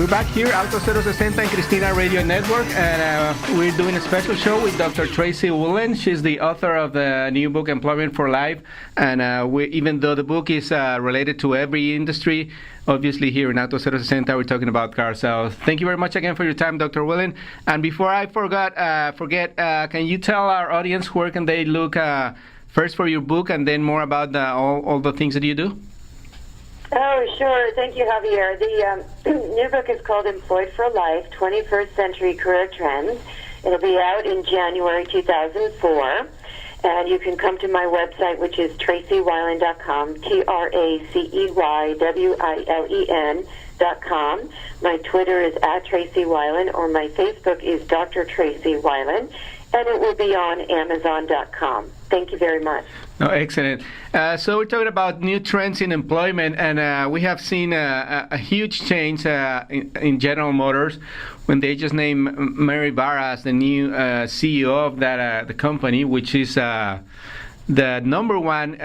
We're back here, Alto 060 and Cristina Radio Network, and we're doing a special show with Dr. Tracey Wilen. She's the author of the new book, Employment for Life, and even though the book is related to every industry, obviously here in Alto 060 we're talking about cars. So thank you very much again for your time, Dr. Wilen. And before I forget, can you tell our audience where can they look first for your book and then more about all the things that you do? Oh, sure. Thank you, Javier. The new book is called Employed for Life, 21st Century Career Trends. It'll be out in January 2004. And you can come to my website, which is TraceyWilen.com, TraceyWilen.com. My Twitter is @TraceyWilen, or my Facebook is Dr. Tracey Wilen, and it will be on Amazon.com. Thank you very much. Oh, excellent. So we're talking about new trends in employment, and we have seen a huge change in General Motors when they just named Mary Barra as the new CEO of the company, which is the number one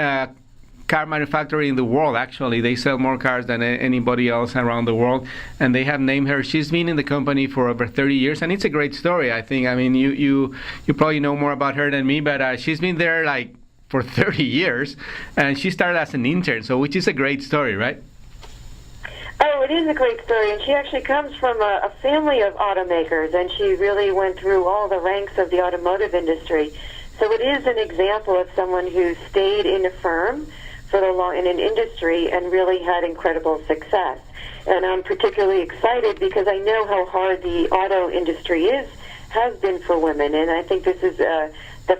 car manufacturer in the world. Actually, they sell more cars than anybody else around the world, and they have named her. She's been in the company for over 30 years, and it's a great story, I think. I mean, you probably know more about her than me, but she's been there for 30 years, and she started as an intern, so which is a great story, right? Oh, it is a great story, and she actually comes from a family of automakers, and she really went through all the ranks of the automotive industry. So it is an example of someone who stayed in a firm for in an industry and really had incredible success. And I'm particularly excited because I know how hard the auto industry has been for women, and I think this is the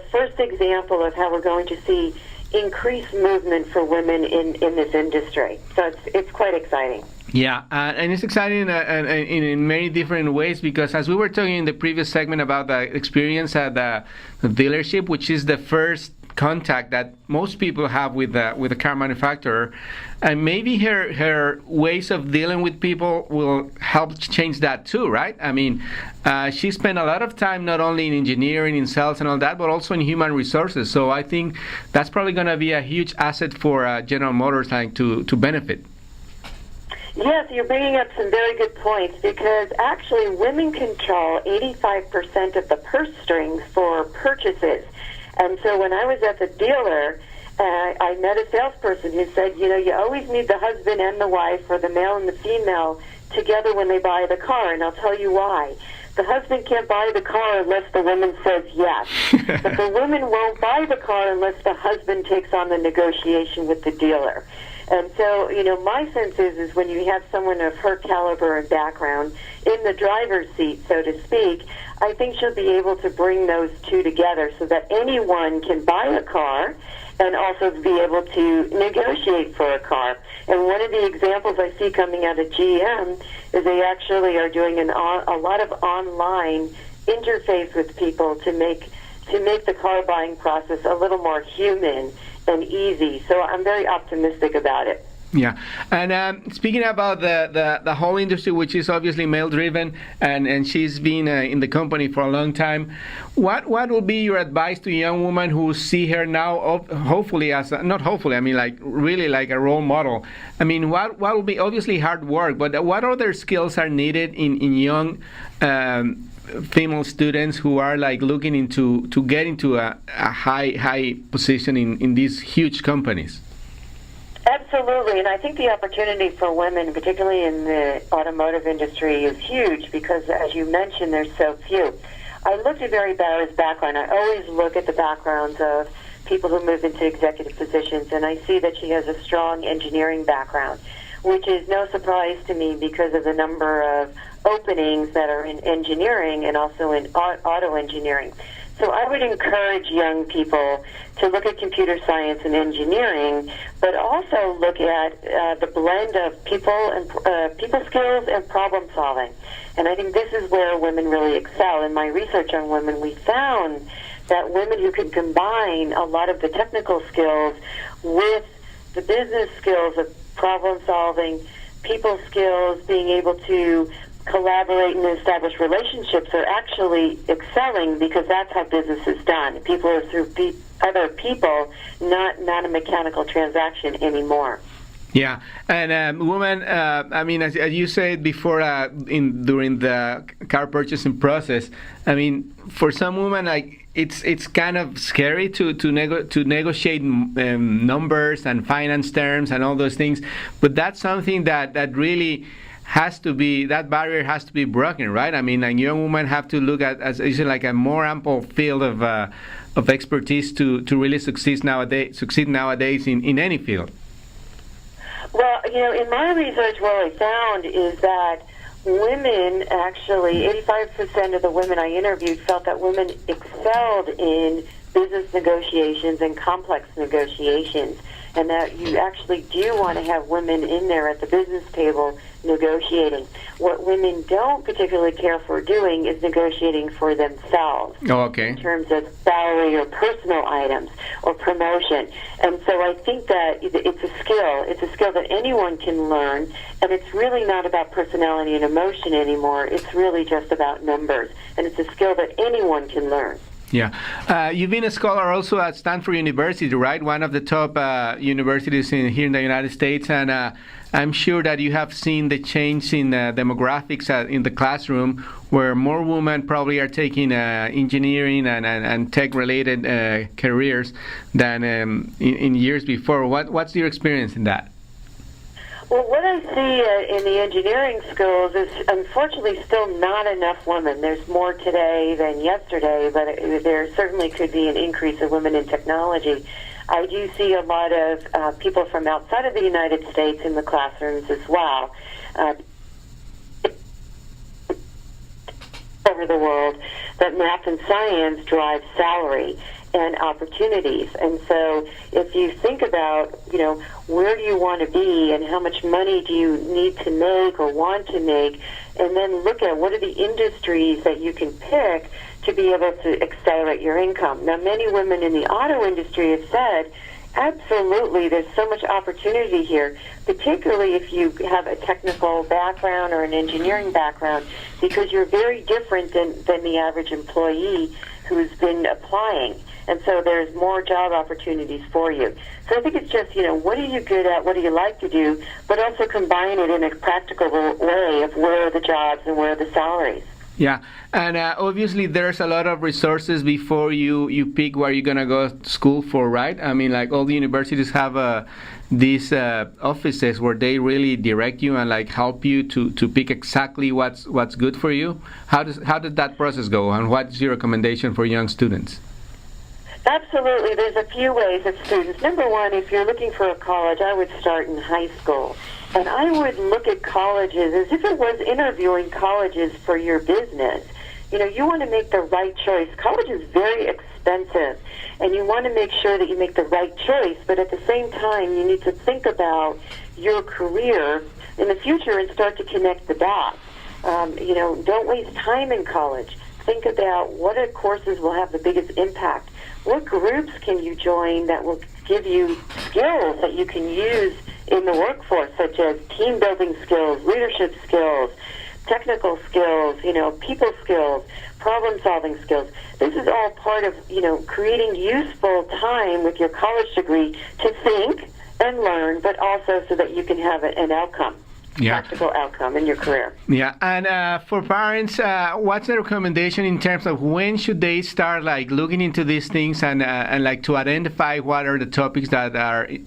first example of how we're going to see increased movement for women in this industry. So it's quite exciting. Yeah, and it's exciting in many different ways, because as we were talking in the previous segment about the experience at the dealership, which is the first contact that most people have with a car manufacturer, and maybe her ways of dealing with people will help change that too, right? I mean, she spent a lot of time not only in engineering, in sales and all that, but also in human resources. So I think that's probably going to be a huge asset for General Motors to benefit. Yes, you're bringing up some very good points, because actually women control 85% of the purse strings for purchases. And so when I was at the dealer, I met a salesperson who said, you always need the husband and the wife, or the male and the female, together when they buy the car, and I'll tell you why. The husband can't buy the car unless the woman says yes. But the woman won't buy the car unless the husband takes on the negotiation with the dealer. And so, my sense is when you have someone of her caliber and background in the driver's seat, so to speak, I think she'll be able to bring those two together so that anyone can buy a car and also be able to negotiate for a car. And one of the examples I see coming out of GM is they actually are doing a lot of online interface with people to make the car buying process a little more human and easy. So I'm very optimistic about it. Yeah, and speaking about the whole industry, which is obviously male-driven, and she's been in the company for a long time, what will be your advice to young women who see her now, hopefully really like a role model? I mean, what will be obviously hard work, but what other skills are needed in young female students who are looking to get into a high position in these huge companies? Absolutely, and I think the opportunity for women, particularly in the automotive industry, is huge because, as you mentioned, there's so few. I looked at Mary Barra's background. I always look at the backgrounds of people who move into executive positions, and I see that she has a strong engineering background, which is no surprise to me because of the number of openings that are in engineering and also in auto engineering. So I would encourage young people to look at computer science and engineering, but also look at the blend of people skills and problem solving. And I think this is where women really excel. In my research on women, we found that women who can combine a lot of the technical skills with the business skills of problem solving, people skills, being able to collaborate and establish relationships are actually excelling, because that's how business is done. People are through other people, not a mechanical transaction anymore. Yeah, and women. I mean, as you said before, during the car purchasing process. I mean, for some women, like it's kind of scary to negotiate numbers and finance terms and all those things. But that's something that really has to be, that barrier has to be broken, right? I mean, and young women have to look at as is like a more ample field of expertise to really succeed nowadays in any field. Well, in my research, what I found is that women, actually, 85% of the women I interviewed felt that women excelled in business negotiations and complex negotiations, and that you actually do want to have women in there at the business table negotiating. What women don't particularly care for doing is negotiating for themselves. Oh, okay. In terms of salary or personal items or promotion. And so I think that it's a skill. It's a skill that anyone can learn, and it's really not about personality and emotion anymore. It's really just about numbers, and it's a skill that anyone can learn. Yeah. You've been a scholar also at Stanford University, right? One of the top universities here in the United States. And I'm sure that you have seen the change in demographics in the classroom, where more women probably are taking engineering and tech-related careers than in years before. What's your experience in that? Well, what I see in the engineering schools is unfortunately still not enough women. There's more today than yesterday, but there certainly could be an increase of women in technology. I do see a lot of people from outside of the United States in the classrooms as well. Over the world, that math and science drive salary and opportunities. And so if you think about, where do you want to be and how much money do you need to make or want to make, and then look at what are the industries that you can pick to be able to accelerate your income. Now, many women in the auto industry have said, absolutely, there's so much opportunity here, particularly if you have a technical background or an engineering background, because you're very different than the average employee who's been applying. And so there's more job opportunities for you. So I think it's just, what are you good at, what do you like to do, but also combine it in a practical way of where are the jobs and where are the salaries. Yeah, and obviously there's a lot of resources before you pick where you're going to go to school for, right? I mean, like all the universities have these offices where they really direct you and like help you to pick exactly what's good for you. How did that process go, and what's your recommendation for young students? Absolutely. There's a few ways of students. Number one, if you're looking for a college, I would start in high school. And I would look at colleges as if it was interviewing colleges for your business. You want to make the right choice. College is very expensive, and you want to make sure that you make the right choice, but at the same time, you need to think about your career in the future and start to connect the dots. Don't waste time in college. Think about what courses will have the biggest impact. What groups can you join that will give you skills that you can use in the workforce, such as team building skills, leadership skills, technical skills, people skills, problem solving skills. This is all part of, creating useful time with your college degree to think and learn, but also so that you can have an outcome. Yeah. Practical outcome in your career. Yeah, and for parents, what's the recommendation in terms of when should they start like looking into these things and like to identify what are the topics that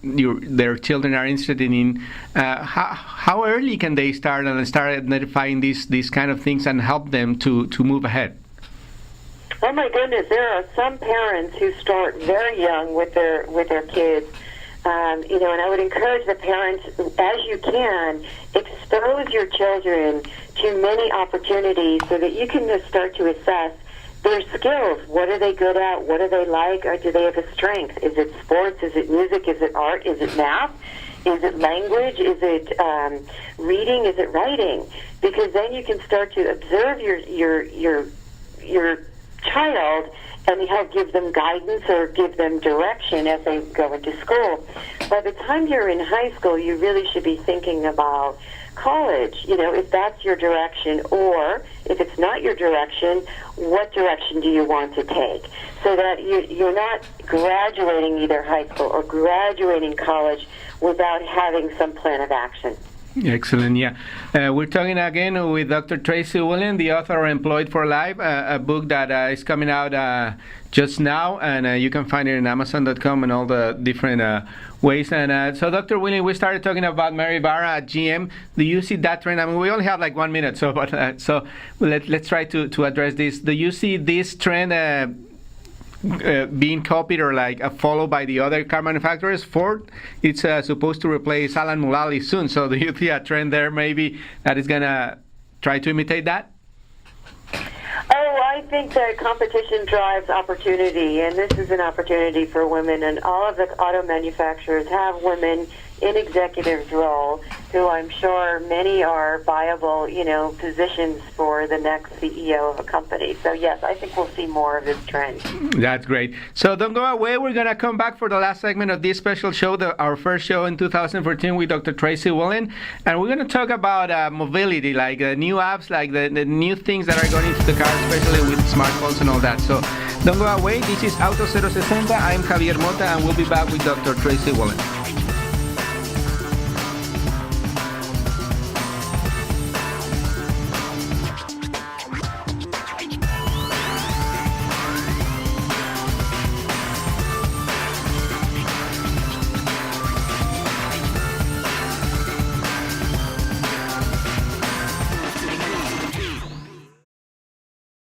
their children are interested in? How early can they start identifying these kind of things and help them to move ahead? Oh my goodness, there are some parents who start very young with their kids. And I would encourage the parents, as you can, expose your children to many opportunities so that you can just start to assess their skills. What are they good at? What do they like? Or do they have a strength? Is it sports? Is it music? Is it art? Is it math? Is it language? Is it reading? Is it writing? Because then you can start to observe your child and help give them guidance or give them direction as they go into school. By the time you're in high school, you really should be thinking about college, if that's your direction, or if it's not your direction, what direction do you want to take? So that you're not graduating either high school or graduating college without having some plan of action. Excellent, yeah. We're talking again with Dr. Tracey Wilen, the author of Employed for Life, a book that is coming out just now, and you can find it in Amazon.com and all the different ways. And so, Dr. Wilen, we started talking about Mary Barra at GM. Do you see that trend? I mean, we only have like 1 minute, so let's try to address this. Do you see this trend being copied or followed by the other car manufacturers? Ford, it's supposed to replace Alan Mulally soon. So do you see a trend there maybe that is going to try to imitate that? Oh, I think that competition drives opportunity, and this is an opportunity for women, and all of the auto manufacturers have women in executive role who I'm sure many are viable, positions for the next CEO of a company. So yes, I think we'll see more of this trend. That's great. So don't go away. We're going to come back for the last segment of this special show, our first show in 2014 with Dr. Tracey Wilen. And we're going to talk about mobility, like the new apps, like the new things that are going into the car, especially with smartphones and all that. So don't go away. This is Auto 060. I'm Javier Mota, and we'll be back with Dr. Tracey Wilen.